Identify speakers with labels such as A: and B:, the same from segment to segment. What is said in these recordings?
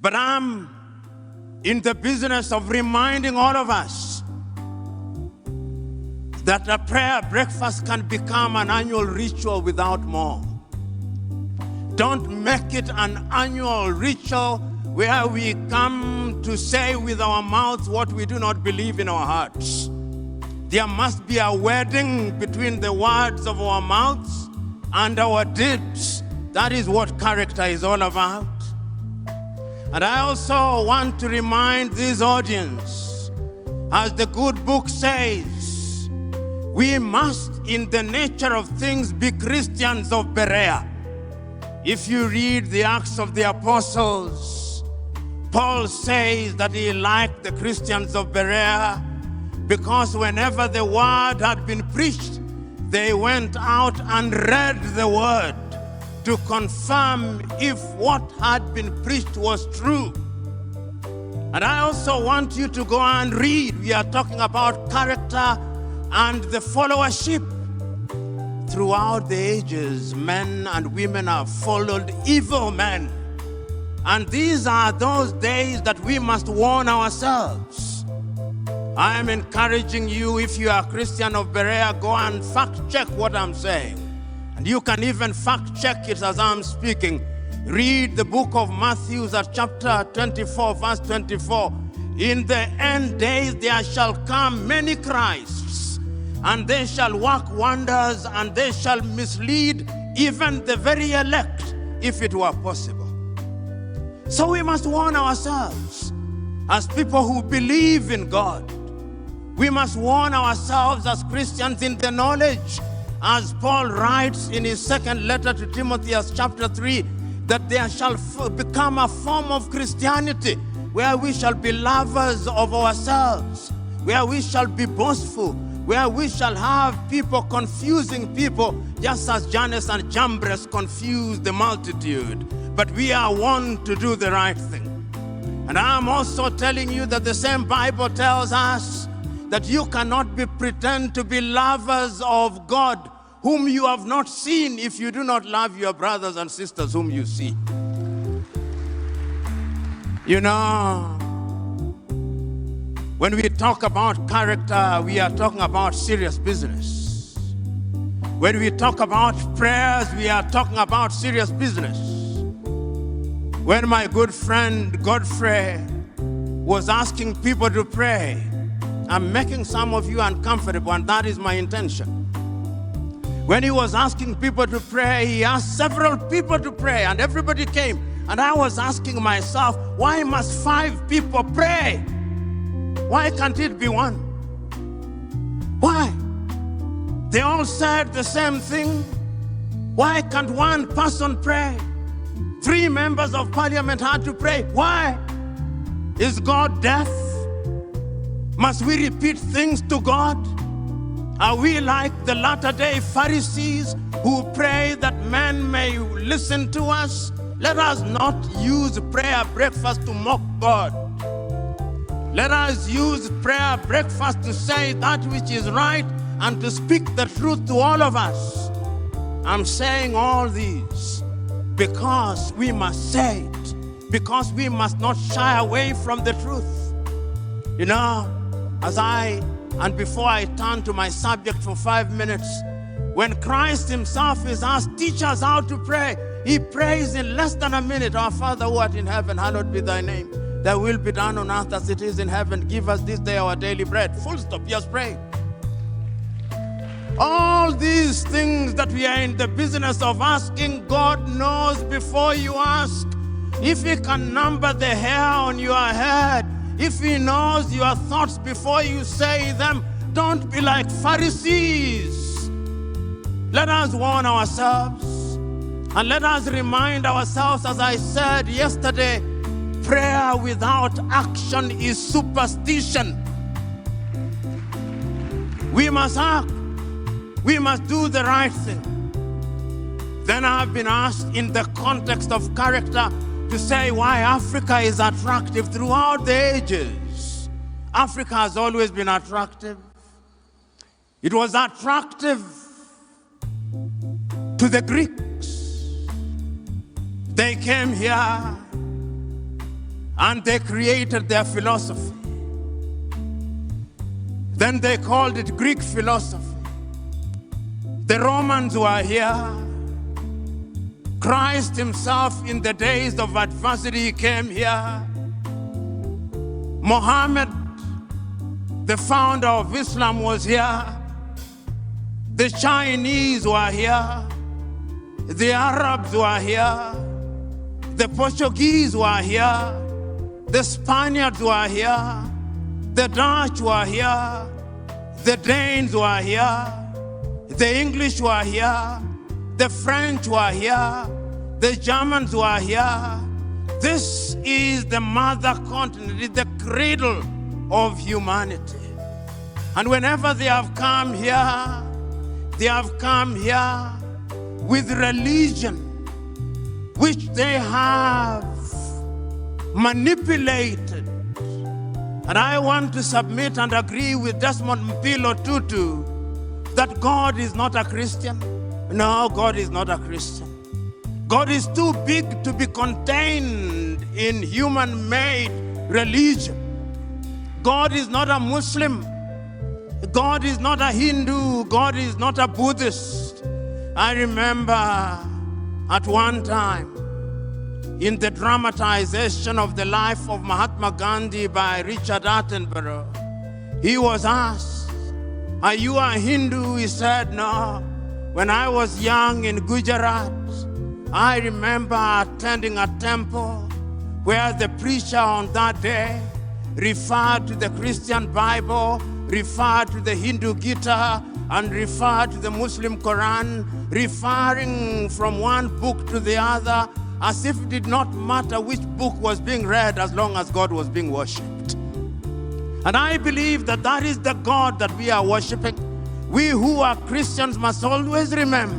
A: But I'm in the business of reminding all of us that a prayer breakfast can become an annual ritual without more. Don't make it an annual ritual where we come to say with our mouths what we do not believe in our hearts. There must be a wedding between the words of our mouths and our deeds. That is what character is all about. And I also want to remind this audience, as the good book says, we must, in the nature of things, be Christians of Berea. If you read the Acts of the Apostles, Paul says that he liked the Christians of Berea because whenever the word had been preached, they went out and read the word to confirm if what had been preached was true. And I also want you to go and read. We are talking about character and the followership. Throughout the ages, men and women have followed evil men. And these are those days that we must warn ourselves. I am encouraging you, if you are a Christian of Berea, go and fact check what I'm saying. And you can even fact check it as I'm speaking. Read the book of Matthew at chapter 24, verse 24. In the end days there shall come many Christs, and they shall work wonders, and they shall mislead even the very elect, if it were possible. So we must warn ourselves as people who believe in God. We must warn ourselves as Christians in the knowledge, as Paul writes in his second letter to Timothy, as chapter 3, that there shall become a form of Christianity where we shall be lovers of ourselves, where we shall be boastful, where we shall have people confusing people, just as Jannes and Jambres confused the multitude. But we are warned to do the right thing. And I'm also telling you that the same Bible tells us that you cannot pretend to be lovers of God whom you have not seen if you do not love your brothers and sisters whom you see. You know, when we talk about character, we are talking about serious business. When we talk about prayers, we are talking about serious business. When my good friend Godfrey was asking people to pray, I'm making some of you uncomfortable, and that is my intention. When he was asking people to pray, he asked several people to pray, and everybody came. And I was asking myself, why must 5 people pray? Why can't it be one? Why? They all said the same thing. Why can't one person pray? 3 members of parliament had to pray. Why? Is God deaf? Must we repeat things to God? Are we like the latter-day Pharisees who pray that men may listen to us? Let us not use prayer breakfast to mock God. Let us use prayer breakfast to say that which is right and to speak the truth to all of us. I'm saying all these because we must say it, because we must not shy away from the truth. You know, and before I turn to my subject for 5 minutes, when Christ himself is asked, teach us how to pray, he prays in less than a minute. Our Father who art in heaven, hallowed be thy name. Thy will be done on earth as it is in heaven. Give us this day our daily bread. Full stop, just pray. All these things that we are in the business of asking, God knows before you ask. If he can number the hair on your head, if he knows your thoughts before you say them, don't be like Pharisees. Let us warn ourselves, and let us remind ourselves, as I said yesterday, prayer without action is superstition. We must act. We must do the right thing. Then I have been asked in the context of character to say why Africa is attractive throughout the ages. Africa has always been attractive. It was attractive to the Greeks. They came here and they created their philosophy. Then they called it Greek philosophy. The Romans were here. Christ himself, in the days of adversity, came here. Muhammad, the founder of Islam, was here. The Chinese were here. The Arabs were here. The Portuguese were here. The Spaniards were here. The Dutch were here. The Danes were here. The English were here. The French were here. The Germans were here. This is the mother continent. It's the cradle of humanity. And whenever they have come here with religion, which they have manipulated. And I want to submit and agree with Desmond Mpilo Tutu that God is not a Christian. No, God is not a Christian. God is too big to be contained in human-made religion. God is not a Muslim. God is not a Hindu. God is not a Buddhist. I remember at one time in the dramatization of the life of Mahatma Gandhi by Richard Attenborough, he was asked, "Are you a Hindu?" He said, "No. When I was young in Gujarat, I remember attending a temple where the preacher on that day referred to the Christian Bible, referred to the Hindu Gita, and referred to the Muslim Quran, referring from one book to the other, as if it did not matter which book was being read as long as God was being worshipped." And I believe that that is the God that we are worshiping. We who are Christians must always remember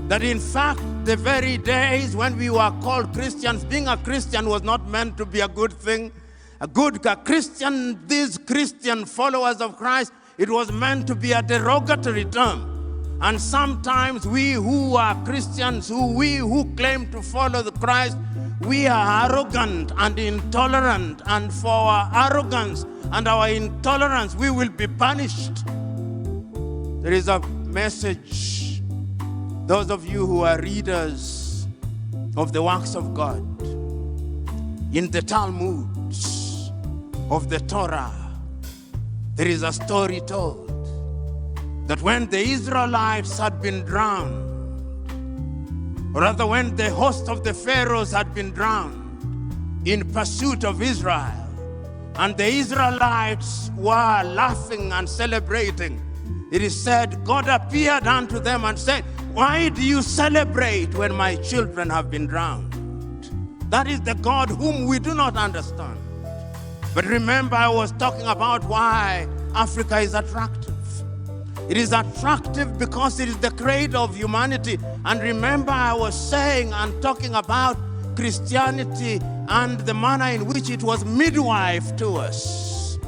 A: that in fact, the very days when we were called Christians, being a Christian was not meant to be a good thing. A Christian, these Christian followers of Christ, it was meant to be a derogatory term. And sometimes we who are Christians, we who claim to follow the Christ, we are arrogant and intolerant. And for our arrogance and our intolerance, we will be punished. There is a message. Those of you who are readers of the works of God, in the Talmud of the Torah, there is a story told that when the Israelites had been drowned, or rather when the host of the pharaohs had been drowned in pursuit of Israel, and the Israelites were laughing and celebrating, it is said, God appeared unto them and said, "Why do you celebrate when my children have been drowned?" That is the God whom we do not understand. But remember, I was talking about why Africa is attractive. It is attractive because it is the cradle of humanity. And remember, I was saying and talking about Christianity and the manner in which it was midwife to us.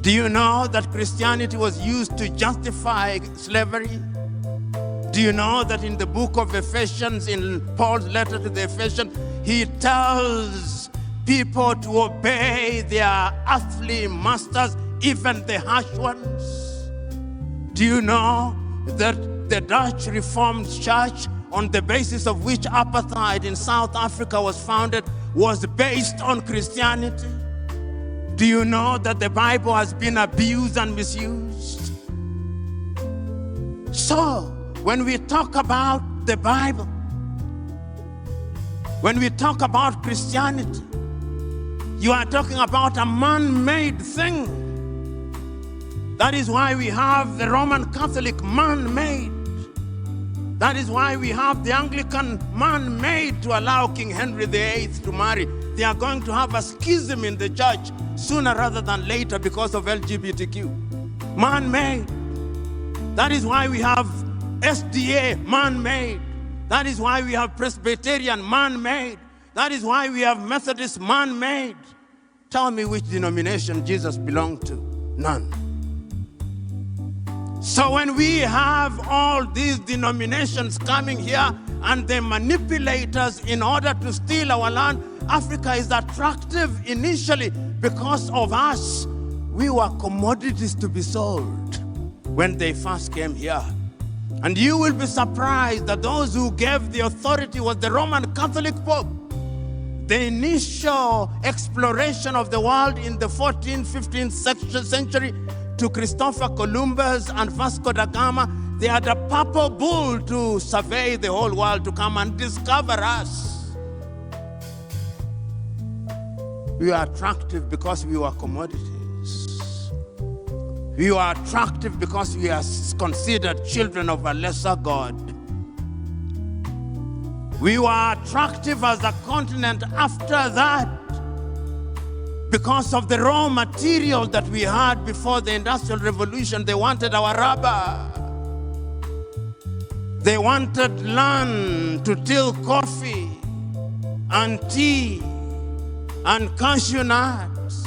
A: Do you know that Christianity was used to justify slavery? Do you know that in the book of Ephesians, in Paul's letter to the Ephesians, he tells people to obey their earthly masters, even the harsh ones? Do you know that the Dutch Reformed Church, on the basis of which apartheid in South Africa was founded, was based on Christianity? Do you know that the Bible has been abused and misused? So, when we talk about the Bible, when we talk about Christianity, you are talking about a man-made thing. That is why we have the Roman Catholic man-made. That is why we have the Anglican man-made to allow King Henry VIII to marry. They are going to have a schism in the church sooner rather than later because of LGBTQ. Man-made. That is why we have SDA, man-made. That is why we have Presbyterian, man-made. That is why we have Methodist, man-made. Tell me which denomination Jesus belonged to. None. So when we have all these denominations coming here and they manipulate us in order to steal our land, Africa is attractive initially because of us. We were commodities to be sold when they first came here. And you will be surprised that those who gave the authority was the Roman Catholic Pope. The initial exploration of the world in the 14th, 15th century to Christopher Columbus and Vasco da Gama, they had a purple bull to survey the whole world, to come and discover us. We were attractive because we were commodities. We were attractive because we are considered children of a lesser God. We were attractive as a continent after that because of the raw material that we had before the Industrial Revolution. They wanted our rubber. They wanted land to till coffee and tea and cashew nuts.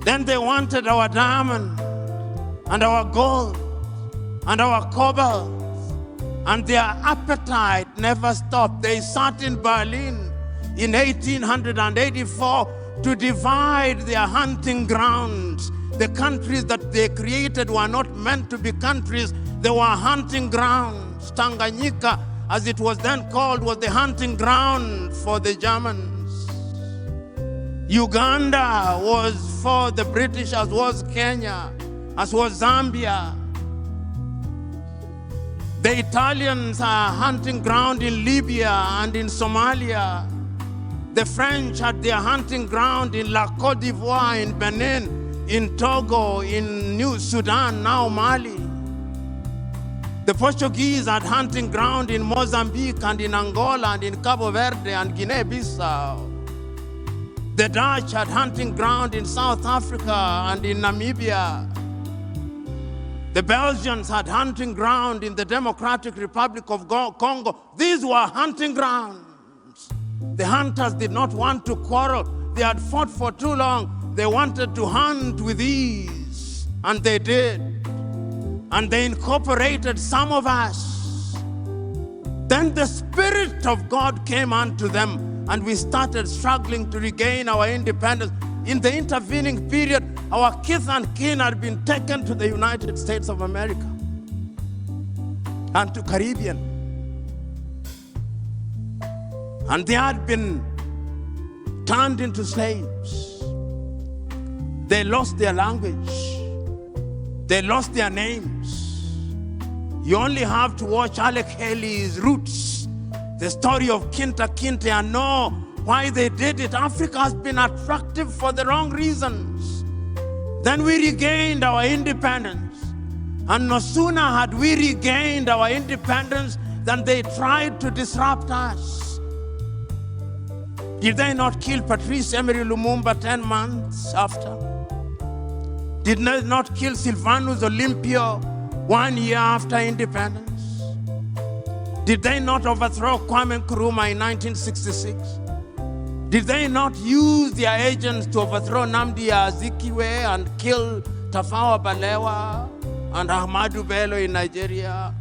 A: Then they wanted our diamond and our gold and our cobalt, and their appetite never stopped. They sat in Berlin in 1884 to divide their hunting grounds. The countries that they created were not meant to be countries, they were hunting grounds. Tanganyika, as it was then called, was the hunting ground for the Germans. Uganda was for the British, as was Kenya, as was Zambia. The Italians are hunting ground in Libya and in Somalia. The French had their hunting ground in La Côte d'Ivoire, in Benin, in Togo, in New Sudan, now Mali. The Portuguese had hunting ground in Mozambique and in Angola and in Cabo Verde and Guinea-Bissau. The Dutch had hunting ground in South Africa and in Namibia. The Belgians had hunting ground in the Democratic Republic of Congo. These were hunting grounds. The hunters did not want to quarrel. They had fought for too long. They wanted to hunt with ease, and they did. And they incorporated some of us. Then the Spirit of God came unto them, and we started struggling to regain our independence. In the intervening period, our kith and kin had been taken to the United States of America and to Caribbean. And they had been turned into slaves. They lost their language. They lost their names. You only have to watch Alec Haley's Roots, the story of Kinta Kinte, and know why they did it. Africa has been attractive for the wrong reasons. Then we regained our independence. And no sooner had we regained our independence than they tried to disrupt us. Did they not kill Patrice Emery Lumumba 10 months after? Did they not kill Sylvanus Olympio 1 year after independence? Did they not overthrow Kwame Nkrumah in 1966? Did they not use their agents to overthrow Nnamdi Azikiwe and kill Tafawa Balewa and Ahmadu Bello in Nigeria?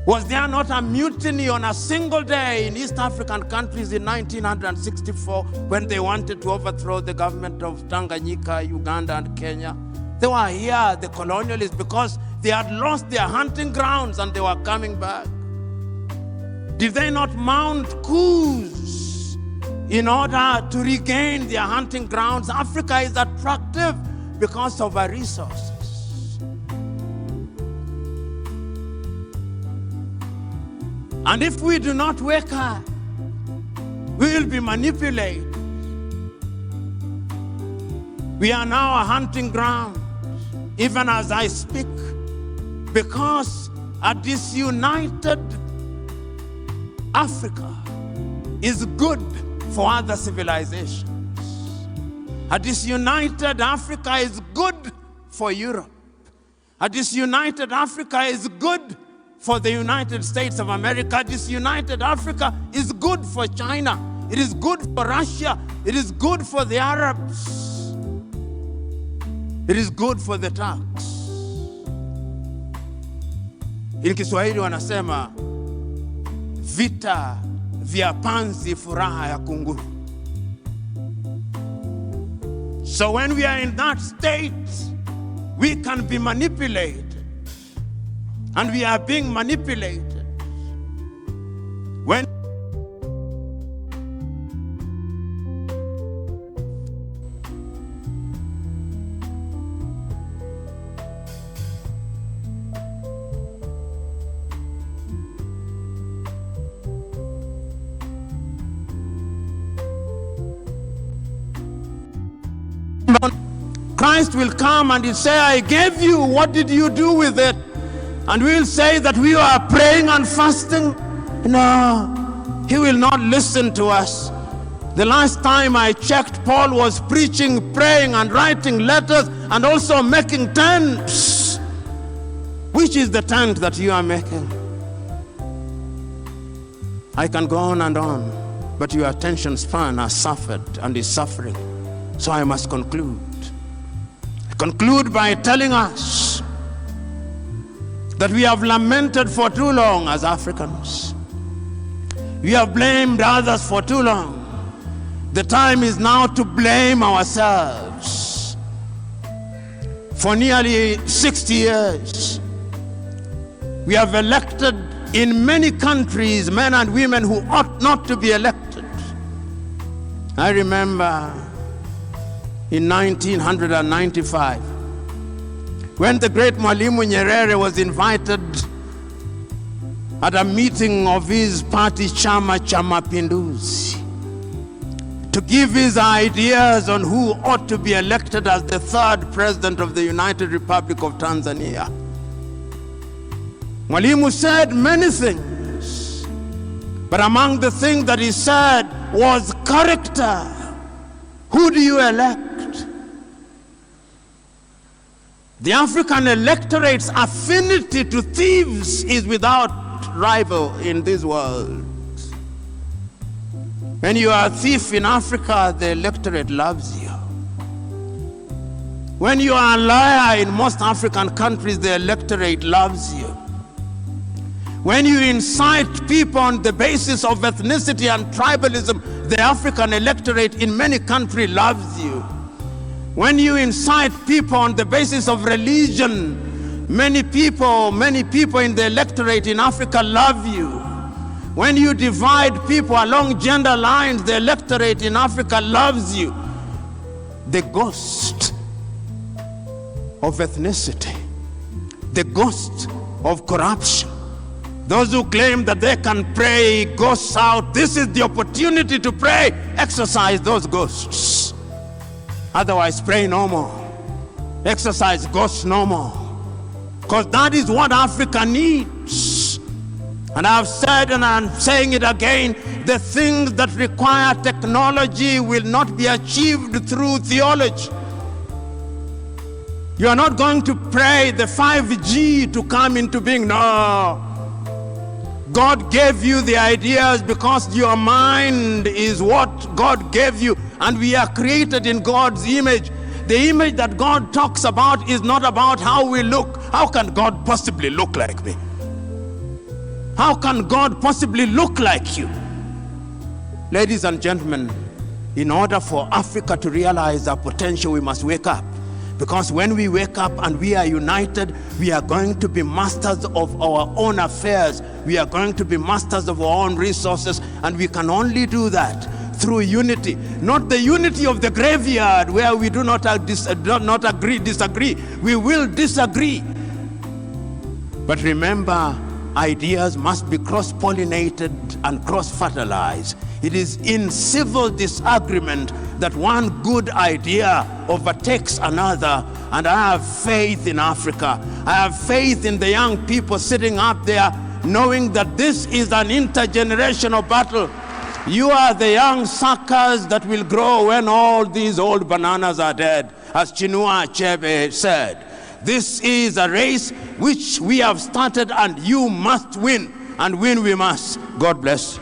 A: Was there not a mutiny on a single day in East African countries in 1964 when they wanted to overthrow the government of Tanganyika, Uganda, and Kenya? They were here, the colonialists, because they had lost their hunting grounds and they were coming back. Did they not mount coups in order to regain their hunting grounds? Africa is attractive because of our resources. And if we do not wake up, we will be manipulated. We are now a hunting ground, even as I speak, because a disunited Africa is good for other civilizations. A disunited Africa is good for Europe. A disunited Africa is good for the United States of America. Disunited Africa is good for China. It is good for Russia. It is good for the Arabs. It is good for the Turks. In Kiswahili wanasema vita vya panzi furaha ya kunguru. So when we are in that state, we can be manipulated. And we are being manipulated. When Christ will come and he'll say, I gave you, what did you do with it? And we'll say that we are praying and fasting. No, he will not listen to us. The last time I checked, Paul was preaching, praying, and writing letters, and also making tents. Which is the tent that you are making? I can go on and on, but your attention span has suffered and is suffering. So I must conclude. Conclude by telling us that we have lamented for too long as Africans. We have blamed others for too long. The time is now to blame ourselves. For nearly 60 years, we have elected in many countries men and women who ought not to be elected. I remember in 1995, when the great Mwalimu Nyerere was invited at a meeting of his party, Chama cha Mapinduzi, to give his ideas on who ought to be elected as the third president of the United Republic of Tanzania. Mwalimu said many things, but among the things that he said was character. Who do you elect? The African electorate's affinity to thieves is without rival in this world. When you are a thief in Africa, the electorate loves you. When you are a liar in most African countries, the electorate loves you. When you incite people on the basis of ethnicity and tribalism, the African electorate in many countries loves you. When you incite people on the basis of religion, many people in the electorate in Africa love you. When you divide people along gender lines, the electorate in Africa loves you. The ghost of ethnicity, the ghost of corruption, those who claim that they can pray ghosts out, this is the opportunity to pray. Exercise those ghosts. Otherwise, pray no more. Exercise ghosts no more. Because that is what Africa needs. And I've said, and I'm saying it again, the things that require technology will not be achieved through theology. You are not going to pray the 5G to come into being. No. God gave you the ideas because your mind is what God gave you, and we are created in God's image. The image that God talks about is not about how we look. How can God possibly look like me? How can God possibly look like you? Ladies and gentlemen, in order for Africa to realize our potential, we must wake up. Because when we wake up and we are united, we are going to be masters of our own affairs. We are going to be masters of our own resources, and we can only do that through unity. Not the unity of the graveyard where we do not disagree. We will disagree. But remember, ideas must be cross-pollinated and cross-fertilized. It is in civil disagreement that one good idea overtakes another. And I have faith in Africa. I have faith in the young people sitting up there, knowing that this is an intergenerational battle. You are the young suckers that will grow when all these old bananas are dead, as Chinua Achebe said. This is a race which we have started, and you must win, and win we must. God bless.